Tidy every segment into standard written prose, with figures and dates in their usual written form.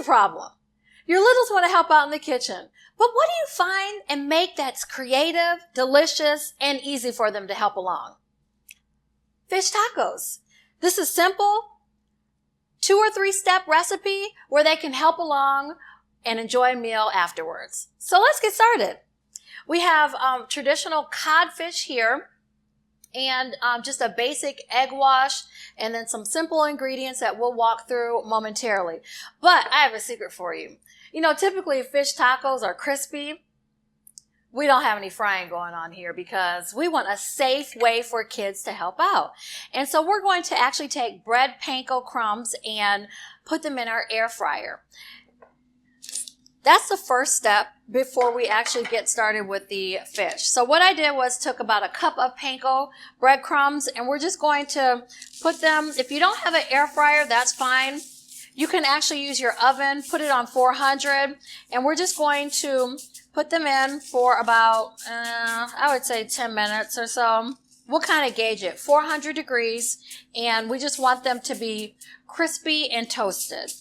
the problem. Your littles want to help out in the kitchen. But what do you find and make that's creative, delicious, and easy for them to help along? Fish tacos. This is simple, 2 or 3 step recipe where they can help along and enjoy a meal afterwards. So let's get started. We have traditional codfish here and just a basic egg wash and then some simple ingredients that we'll walk through momentarily. But I have a secret for you. You know, typically fish tacos are crispy. We don't have any frying going on here because we want a safe way for kids to help out. And so we're going to actually take bread panko crumbs and put them in our air fryer. That's the first step before we actually get started with the fish. So what I did was took about a cup of panko breadcrumbs and we're just going to put them, if you don't have an air fryer, that's fine. You can actually use your oven, put it on 400, and we're just going to put them in for about, I would say 10 minutes or so. We'll kind of gauge it, 400 degrees, and we just want them to be crispy and toasted.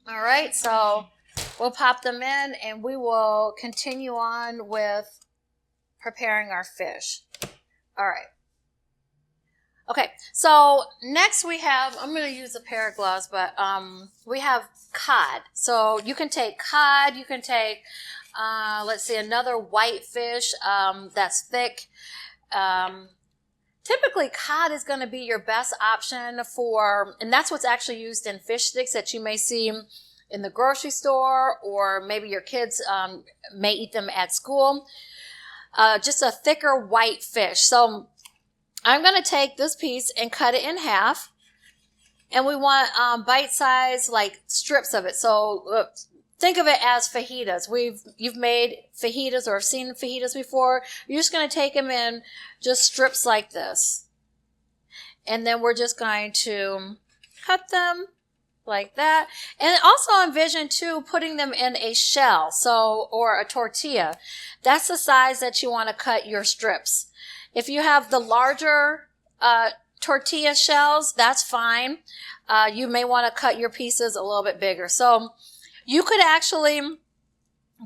All right, so we'll pop them in, and we will continue on with preparing our fish. All right. Okay, so next we have, I'm going to use a pair of gloves, but we have cod. So you can take cod, you can take, let's see, another white fish that's thick. Typically, cod is going to be your best option for, and that's what's actually used in fish sticks that you may see in the grocery store, or maybe your kids may eat them at school. Just a thicker white fish. So I'm going to take this piece and cut it in half, and we want bite-sized like strips of it. So think of it as fajitas. You've made fajitas or seen fajitas before. You're just going to take them in just strips like this, and then we're just going to cut them like that. And also envision too putting them in a shell, or a tortilla. That's the size that you want to cut your strips. If you have the larger tortilla shells, that's fine. You may want to cut your pieces a little bit bigger. So you could actually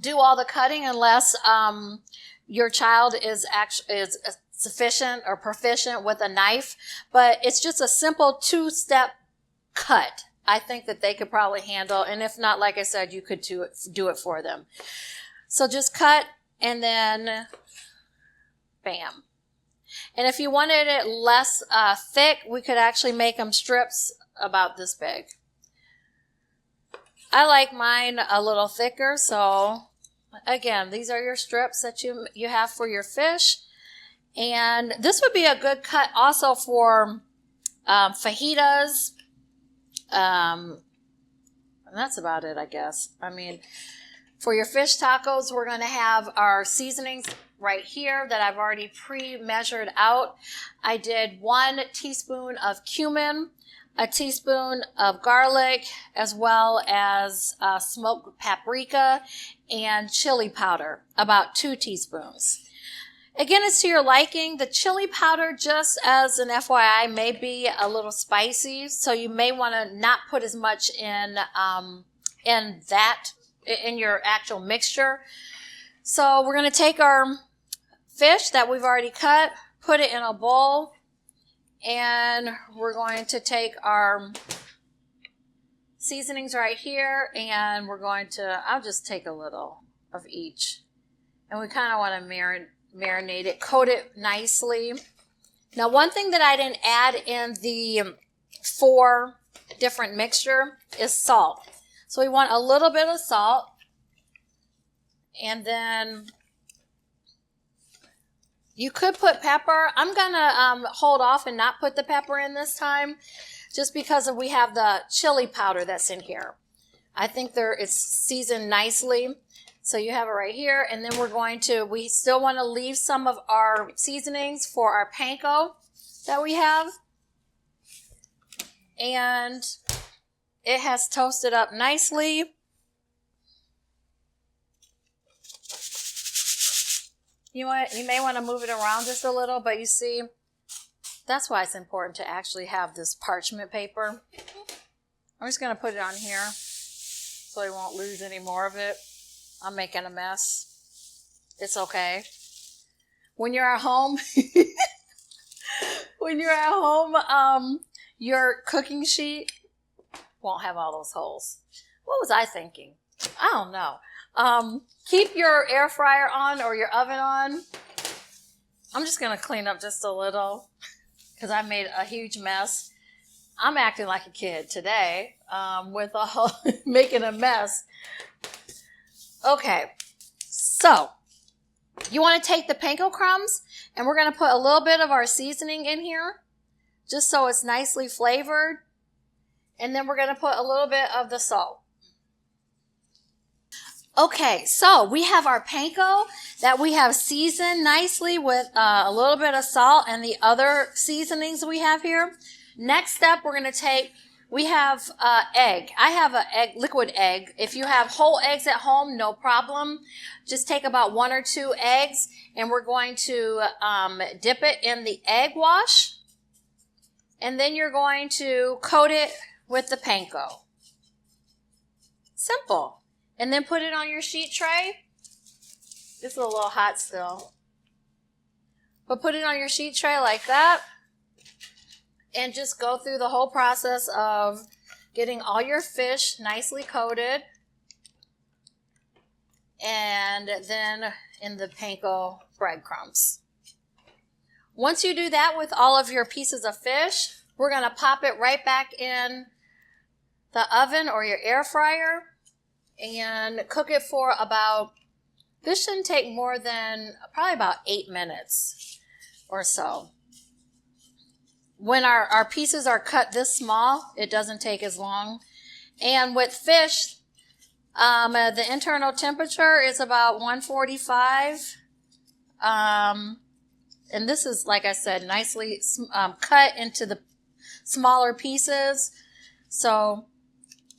do all the cutting unless your child is sufficient or proficient with a knife. But it's just a simple 2-step cut. I think that they could probably handle. And if not, like I said, you could do it for them. So just cut and then bam. And if you wanted it less thick, we could actually make them strips about this big. I like mine a little thicker, so again, these are your strips that you have for your fish. And this would be a good cut also for fajitas. And that's about it, I guess. I mean, for your fish tacos, we're going to have our seasonings right here that I've already pre-measured out. I did 1 teaspoon of cumin, a teaspoon of garlic, as well as smoked paprika and chili powder, about 2 teaspoons. Again, it's to your liking. The chili powder, just as an FYI, may be a little spicy, so you may want to not put as much in your actual mixture. So we're going to take our fish that we've already cut, put it in a bowl, and we're going to take our seasonings right here, and I'll just take a little of each. And we kind of want to marinate it, coat it nicely. Now, one thing that I didn't add in the 4 different mixture is salt. So we want a little bit of salt, and then you could put pepper. I'm going to hold off and not put the pepper in this time just because we have the chili powder that's in here. I think it's seasoned nicely. So you have it right here. And then we still want to leave some of our seasonings for our panko that we have. And it has toasted up nicely. You may want to move it around just a little, but you see, that's why it's important to actually have this parchment paper. I'm just going to put it on here. so I won't lose any more of it. I'm making a mess. It's okay. When you're at home, your cooking sheet won't have all those holes. What was I thinking? I don't know. Keep your air fryer on or your oven on. I'm just going to clean up just a little because I made a huge mess. I'm acting like a kid today with a whole making a mess. Okay, so you want to take the panko crumbs and we're going to put a little bit of our seasoning in here just so it's nicely flavored. And then we're going to put a little bit of the salt. Okay, so we have our panko that we have seasoned nicely with a little bit of salt and the other seasonings we have here. Next step, we're going to take, we have egg. I have a liquid egg. If you have whole eggs at home, no problem. Just take about 1 or 2 eggs and we're going to dip it in the egg wash. And then you're going to coat it with the panko. Simple. And then put it on your sheet tray. It's a little hot still. But put it on your sheet tray like that. And just go through the whole process of getting all your fish nicely coated. And then in the panko breadcrumbs. Once you do that with all of your pieces of fish, we're going to pop it right back in the oven or your air fryer and cook it for about, this shouldn't take more than probably about 8 minutes or so. When our pieces are cut this small, it doesn't take as long. And with fish, the internal temperature is about 145. And this is, like I said, nicely cut into the smaller pieces. So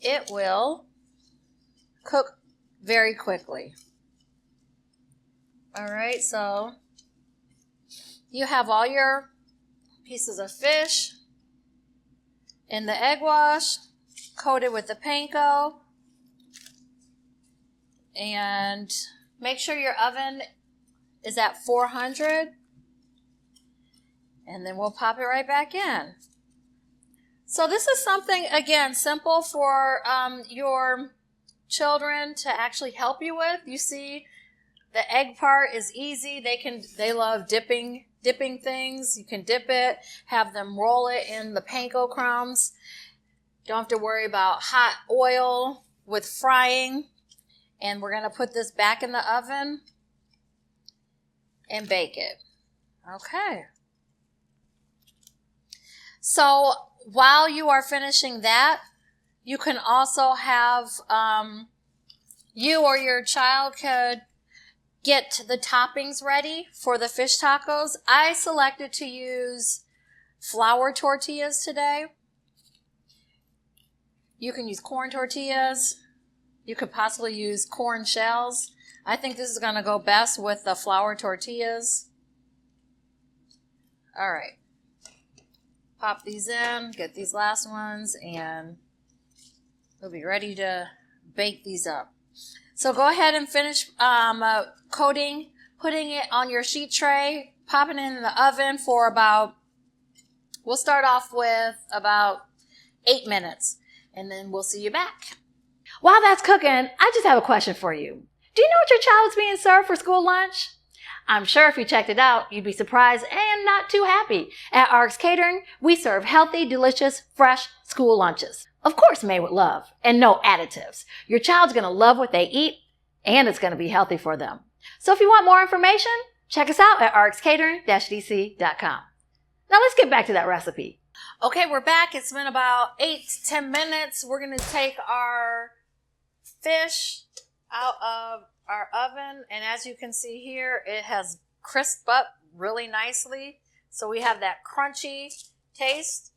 it will cook very quickly. All right, so you have all your pieces of fish in the egg wash, coated with the panko, and make sure your oven is at 400, and then we'll pop it right back in. So this is something, again, simple for your children to actually help you with. You see, the egg part is easy. They love dipping things. You can dip it, have them roll it in the panko crumbs. Don't have to worry about hot oil with frying. And we're going to put this back in the oven and bake it. Okay. So while you are finishing that, you can also have, you or your child could get the toppings ready for the fish tacos. I selected to use flour tortillas today. You can use corn tortillas. You could possibly use corn shells. I think this is going to go best with the flour tortillas. All right. Pop these in, get these last ones, and we'll be ready to bake these up. So go ahead and finish coating, putting it on your sheet tray, popping it in the oven for about, we'll start off with about 8 minutes, and then we'll see you back. While that's cooking, I just have a question for you. Do you know what your child is being served for school lunch? I'm sure if you checked it out, you'd be surprised and not too happy. At RX Catering, we serve healthy, delicious, fresh school lunches. Of course, made with love and no additives. Your child's going to love what they eat, and it's going to be healthy for them. So if you want more information, check us out at rxcatering-dc.com. Now let's get back to that recipe. Okay, we're back. It's been about 8 to 10 minutes. We're going to take our fish out of our oven, and as you can see here, it has crisped up really nicely. So we have that crunchy taste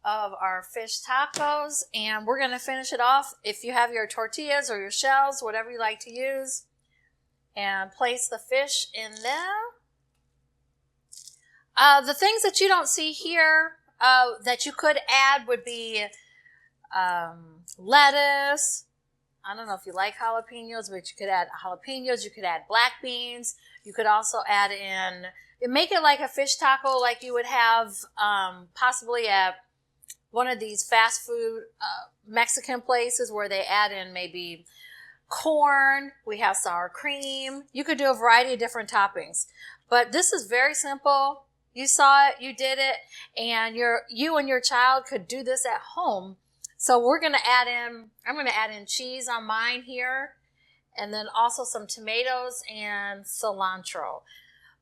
of our fish tacos, and we're going to finish it off. If you have your tortillas or your shells, whatever you like to use, and place the fish in there. The things that you don't see here that you could add would be lettuce, I don't know if you like jalapenos, but you could add jalapenos. You could add black beans. You could also add in, make it like a fish taco like you would have possibly at one of these fast food Mexican places where they add in maybe corn. We have sour cream. You could do a variety of different toppings. But this is very simple. You saw it, you did it, and you and your child could do this at home. So I'm going to add in cheese on mine here, and then also some tomatoes and cilantro.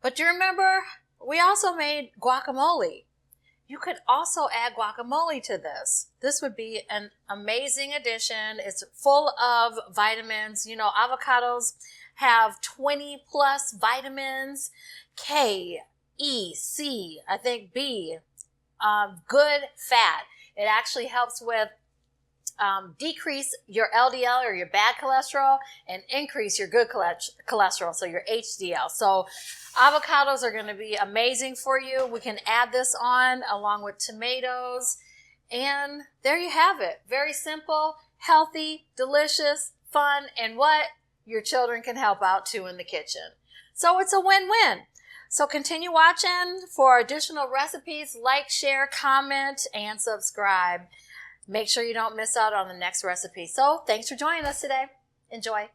But do you remember, we also made guacamole. You could also add guacamole to this. This would be an amazing addition. It's full of vitamins. You know, avocados have 20 plus vitamins, K, E, C, I think B, good fat. It actually helps with decrease your LDL or your bad cholesterol and increase your good cholesterol, so your HDL. So avocados are going to be amazing for you. We can add this on along with tomatoes. And there you have it. Very simple, healthy, delicious, fun, and what your children can help out too in the kitchen. So it's a win-win. So continue watching for additional recipes. Like, share, comment, and subscribe. Make sure you don't miss out on the next recipe. So thanks for joining us today. Enjoy.